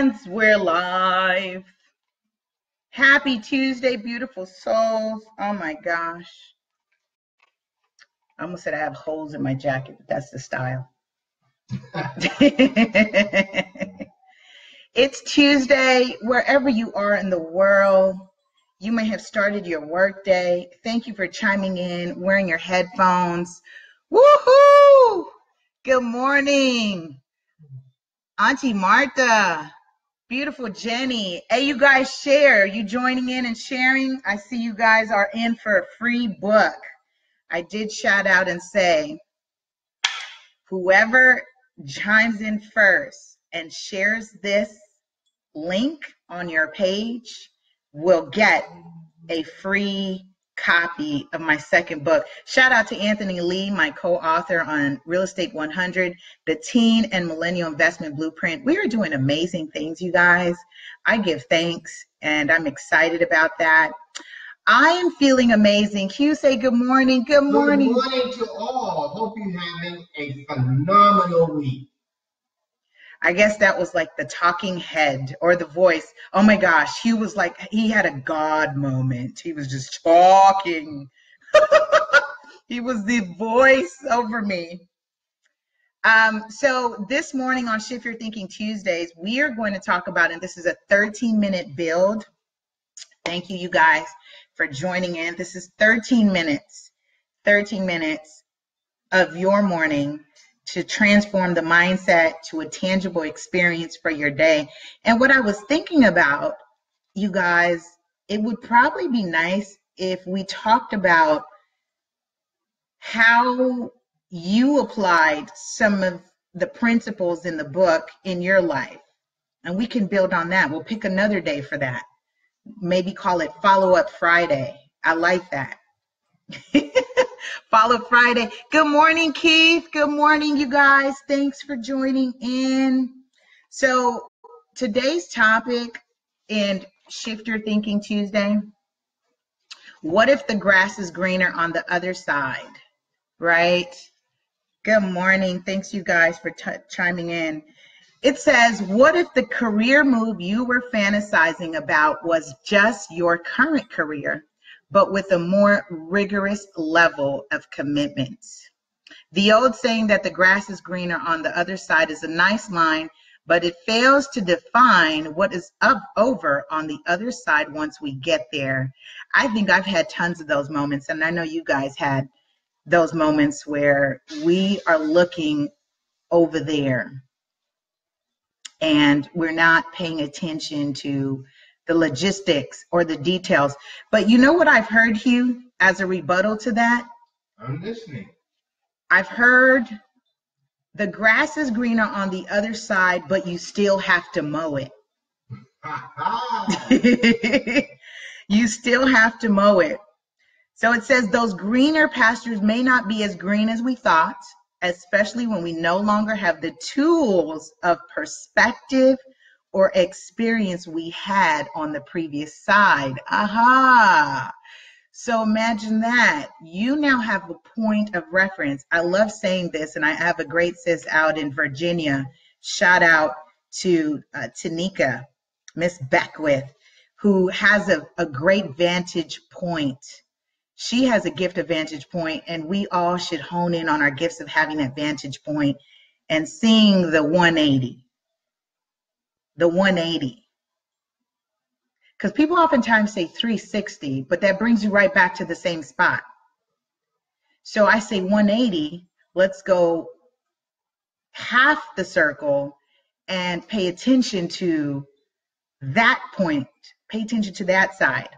And we're live. Happy Tuesday, beautiful souls. Oh my gosh. I almost said I have holes in my jacket, but that's the style. It's Tuesday, wherever you are in the world. You may have started your work day. Thank you for chiming in, wearing your headphones. Woohoo! Good morning, Auntie Martha. Beautiful Jenny. Hey, you guys share. You joining in and sharing? I see you guys are in for a free book. I did shout out and say, whoever chimes in first and shares this link on your page will get a free copy of my second book. Shout out to Anthony Lee, my co-author on Real Estate 100, the Teen and Millennial Investment Blueprint. We are doing amazing things, you guys. I give thanks, and I'm excited about that. I am feeling amazing. Q, say good morning. Good morning. Good morning to all. Hope you're having a phenomenal week. I guess that was like the talking head or the voice. Oh my gosh, he was like, he had a God moment. He was just talking. He was the voice over me. So this morning on Shift Your Thinking Tuesdays, we are going to talk about, and this is a 13-minute build. Thank you, you guys, for joining in. This is 13 minutes of your morning to transform the mindset to a tangible experience for your day. And what I was thinking about, you guys, it would probably be nice if we talked about how you applied some of the principles in the book in your life. And we can build on that. We'll pick another day for that. Maybe call it Follow-Up Friday. I like that. Follow Friday. Good morning, Keith. Good morning, you guys. Thanks for joining in. So today's topic in Shift Your Thinking Tuesday, what if the grass is greener on the other side, right? Good morning. Thanks, you guys, for chiming in. It says, what if the career move you were fantasizing about was just your current career, but with a more rigorous level of commitment? The old saying that the grass is greener on the other side is a nice line, but it fails to define what is up over on the other side once we get there. I think I've had tons of those moments, and I know you guys had those moments where we are looking over there and we're not paying attention to the logistics or the details. But you know what I've heard, Hugh, as a rebuttal to that? I'm listening. I've heard the grass is greener on the other side, but you still have to mow it. You still have to mow it. So it says those greener pastures may not be as green as we thought, especially when we no longer have the tools of perspective or experience we had on the previous side. Aha! So imagine that. You now have a point of reference. I love saying this, and I have a great sis out in Virginia. Shout out to Tanika, Miss Beckwith, who has a great vantage point. She has a gift of vantage point, and we all should hone in on our gifts of having that vantage point and seeing the 180. The 180. Because people oftentimes say 360, but that brings you right back to the same spot. So I say 180, let's go half the circle and pay attention to that point. Pay attention to that side.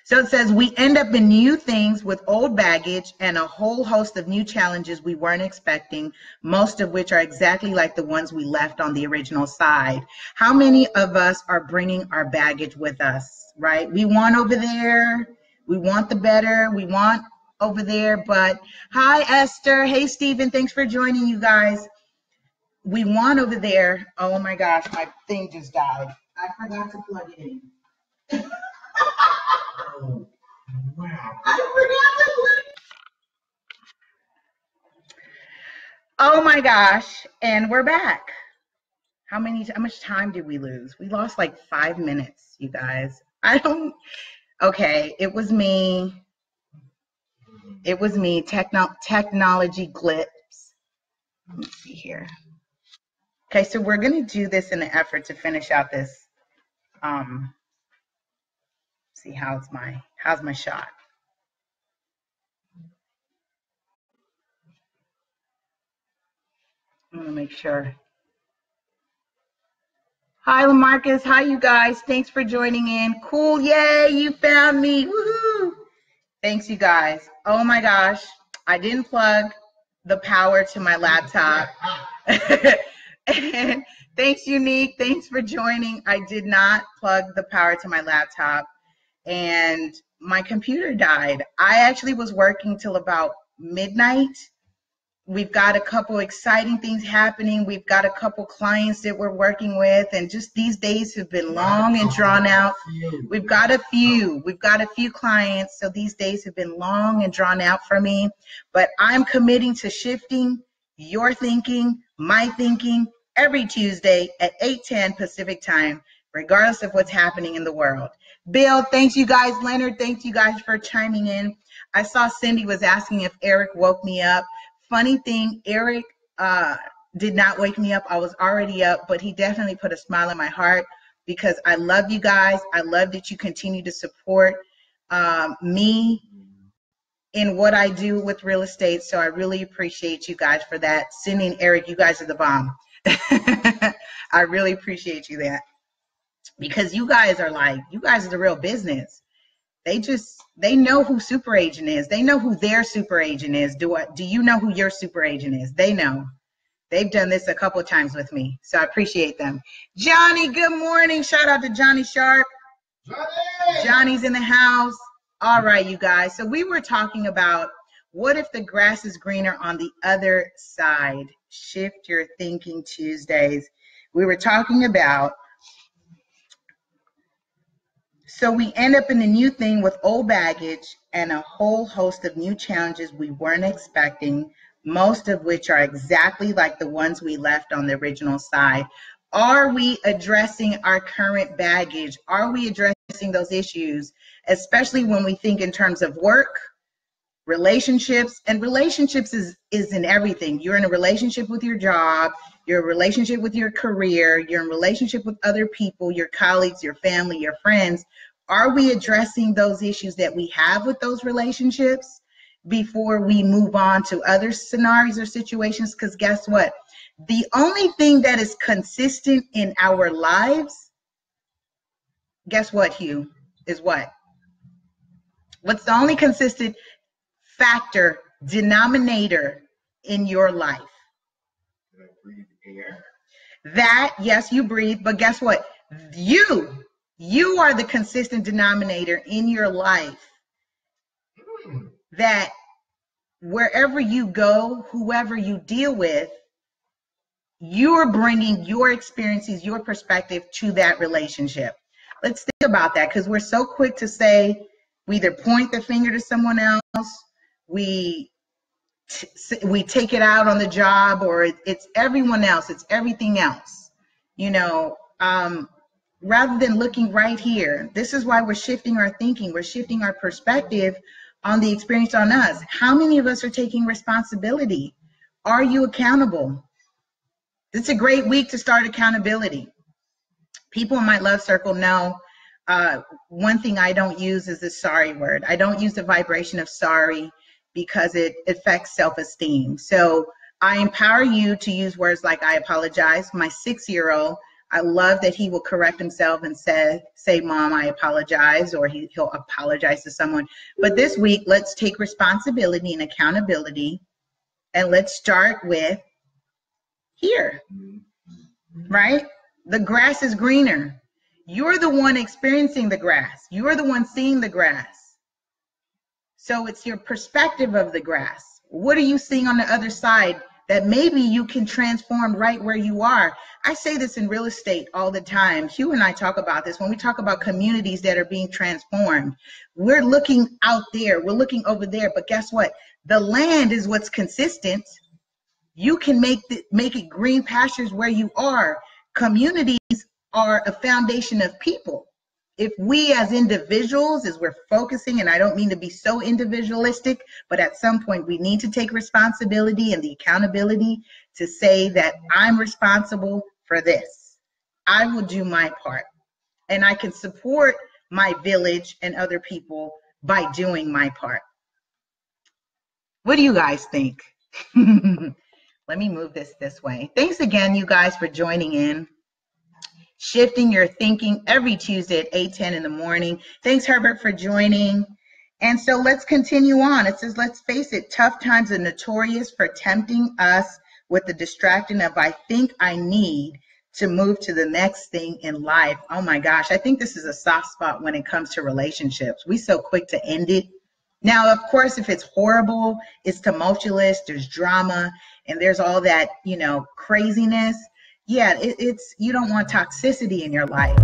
So it says we end up in new things with old baggage and a whole host of new challenges we weren't expecting, most of which are exactly like the ones we left on the original side. How many of us are bringing our baggage with us, right? We want over there, we want the better, we want over there, but hi, Esther. Hey, Stephen, thanks for joining, you guys. We want over there. Oh my gosh, my thing just died. I forgot to plug it in. Oh, wow. I forgot to plug it. Oh my gosh, and we're back. How much time did we lose? We lost like 5 minutes, you guys. Okay, it was me. Technology glitch. Let me see here. Okay, so we're going to do this in an effort to finish out this. See how's my shot. I'm going to make sure. Hi, LaMarcus. Hi, you guys. Thanks for joining in. Cool. Yay, you found me. Woohoo. Thanks, you guys. Oh my gosh. I didn't plug the power to my laptop. And thanks, Unique. Thanks for joining. I did not plug the power to my laptop and my computer died. I actually was working till about midnight. We've got a couple exciting things happening. We've got a couple clients that we're working with, and just these days have been long and drawn out. We've got a few clients, so these days have been long and drawn out for me. But I'm committing to shifting your thinking, my thinking, every Tuesday at 8:10 Pacific time, regardless of what's happening in the world. Bill, thanks you guys. Leonard, thanks you guys for chiming in. I saw Cindy was asking if Eric woke me up. Funny thing, Eric did not wake me up. I was already up, but he definitely put a smile on my heart because I love you guys. I love that you continue to support me in what I do with real estate. So I really appreciate you guys for that. Cindy and Eric, you guys are the bomb. I really appreciate you that because you guys are the real business. They know who super agent is. They know who their super agent is. Do you know who your super agent is? They know. They've done this a couple of times with me, so I appreciate them. Johnny, good morning. Shout out to Johnny Sharp. Johnny's in the house. All right, you guys. So we were talking about what if the grass is greener on the other side? Shift your thinking Tuesdays. We were talking about so we end up in a new thing with old baggage and a whole host of new challenges we weren't expecting, most of which are exactly like the ones we left on the original side. Are we addressing our current baggage? Are we addressing those issues, especially when we think in terms of work, relationships? And relationships is in everything. You're in a relationship with your job, you're in a relationship with your career, you're in a relationship with other people, your colleagues, your family, your friends. Are we addressing those issues that we have with those relationships before we move on to other scenarios or situations? Because guess what? The only thing that is consistent in our lives, guess what, Hugh, is what? What's the only consistent factor, denominator in your life? I breathe air. That, yes, you breathe, but guess what? You are the consistent denominator in your life that wherever you go, whoever you deal with, you're bringing your experiences, your perspective to that relationship. Let's think about that because we're so quick to say, we either point the finger to someone else, we take it out on the job, or it's everyone else, it's everything else, rather than looking right here. This is why we're shifting our thinking, we're shifting our perspective on the experience on us. How many of us are taking responsibility? Are you accountable? It's a great week to start accountability. People in my love circle know one thing I don't use is the sorry word. I don't use the vibration of sorry because it affects self-esteem. So I empower you to use words like I apologize. My 6-year-old, I love that he will correct himself and say, Mom, I apologize, or he'll apologize to someone. But this week, let's take responsibility and accountability, and let's start with here, right? The grass is greener. You're the one experiencing the grass. You're the one seeing the grass. So it's your perspective of the grass. What are you seeing on the other side that maybe you can transform right where you are? I say this in real estate all the time. Hugh and I talk about this when we talk about communities that are being transformed. We're looking out there, we're looking over there, but guess what? The land is what's consistent. You can make it green pastures where you are. communities are a foundation of people. If we as individuals, as we're focusing, and I don't mean to be so individualistic, but at some point we need to take responsibility and the accountability to say that I'm responsible for this. I will do my part, and I can support my village and other people by doing my part. What do you guys think? Let me move this way. Thanks again, you guys, for joining in. Shifting your thinking every Tuesday at 8:10 in the morning. Thanks, Herbert, for joining. And so let's continue on. It says, let's face it, tough times are notorious for tempting us with the distraction of I think I need to move to the next thing in life. Oh my gosh, I think this is a soft spot when it comes to relationships. We're so quick to end it. Now, of course, if it's horrible, it's tumultuous, there's drama, and there's all that, craziness. Yeah, it's you don't want toxicity in your life.